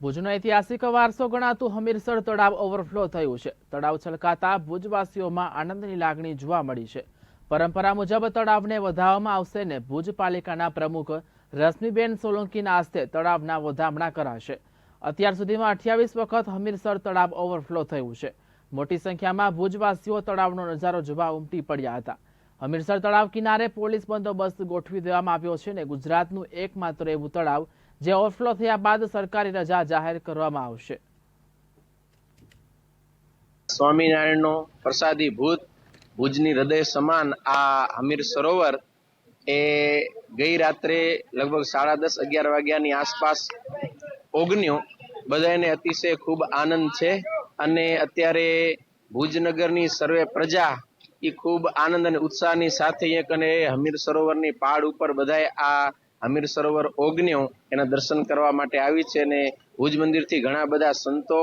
ભુજનો ઐતિહાસિક વારસો ગણાતું હમીરસર તળાવ ઓવરફ્લો થયું છે। તળાવ છલકાતા ભુજવાસીઓમાં આનંદની લાગણી જોવા મળી છે। પરંપરા મુજબ તળાવને વધાવવામાં આવશે ને ભુજ પાલિકાના પ્રમુખ રશ્મિબેન સોલંકીના હસ્તે તળાવના વધામણા કરાશે। અત્યાર સુધીમાં 28 વખત હમીરસર તળાવ ઓવરફ્લો થયું છે। મોટી સંખ્યામાં ભુજવાસીઓ તળાવનો નજારો જોવા ઉમટી પડ્યા હતા। હમીરસર તળાવ કિનારે પોલીસ બંદોબસ્ત ગોઠવી દેવામાં આવ્યો છે ને ગુજરાતનું એકમાત્ર એવું તળાવ જે ઓવરફ્લો થયા બાદ સરકારી રજા જાહેર કરવામાં આવશે। સ્વામિનારાયણનો પ્રસાદી ભુજની હૃદય સમાન આ હમીર સરોવર એ ગઈ રાત્રે લગભગ 10:30-11 વાગ્યાની આસપાસ ઓગન્યું। બધાને અતિશય ખૂબ આનંદ છે અને અત્યારે ભુજનગરની સર્વે પ્રજા એ ખૂબ આનંદ અને ઉત્સાહની સાથે અને હમીર સરોવરની પહાડ ઉપર બધાએ આ હમીર સરોવર ઓગન્યો એના દર્શન કરવા માટે આવી છે અને ભુજ મંદિરથી ઘણા બધા સંતો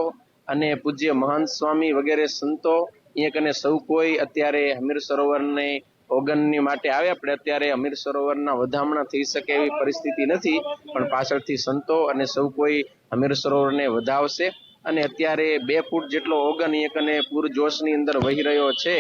અને પૂજ્ય મહંત સ્વામી વગેરે સંતો અહીંયા કને સૌ કોઈ અત્યારે હમીર સરોવરને ઓગનની માટે આવ્યા। પણ અત્યારે હમીર સરોવરના વધામણા થઈ શકે એવી પરિસ્થિતિ નથી, પણ પાછળથી સંતો અને સૌ કોઈ હમીર સરોવરને વધાવશે અને અત્યારે 2 ફૂટ જેટલો ઓગન અહીંયા કને પૂરજોશની અંદર વહી રહ્યો છે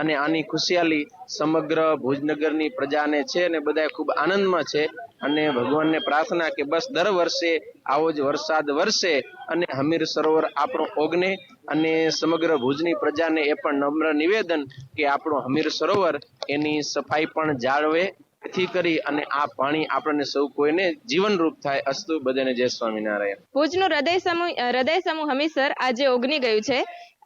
અને આની ખુશિયાલી સમગ્ર ભુજનગરની પ્રજાને છે અને બધા ખૂબ આનંદમાં છે અને ભગવાનને પ્રાર્થના કે બસ દર વર્ષે આવો જ વરસાદ વરસે અને હમીર સરોવર આપણો ઓગને અને સમગ્ર ભુજની પ્રજાને એ પણ નમ્ર નિવેદન કે આપણો હમીર સરોવર એની સફાઈ પણ જાળવે, જેથી કરી અને આ પાણી આપણને સૌ કોઈને જીવનરૂપ થાય। અસ્તુ, બધાને જય સ્વામિનારાયણ। ભુજનું હૃદય સમૂહ હમીરસર આજે ઓગની ગયું છે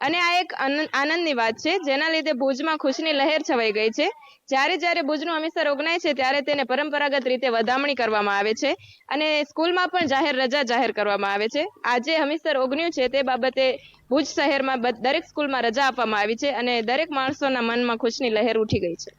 અને આ એક આનંદની વાત છે, જેના લીધે ભુજમાં ખુશીની લહેર છવાઈ ગઈ છે। જ્યારે ભુજનું હમીરસર ઓગનાય છે ત્યારે તેને પરંપરાગત રીતે વધામણી કરવામાં આવે છે અને સ્કૂલમાં પણ રજા જાહેર કરવામાં આવે છે। આજે હમીરસર ઓગન્યું છે તે બાબતે ભુજ શહેરમાં દરેક સ્કૂલમાં રજા આપવામાં આવી છે અને દરેક માણસોના મનમાં ખુશીની લહેર ઉઠી ગઈ છે।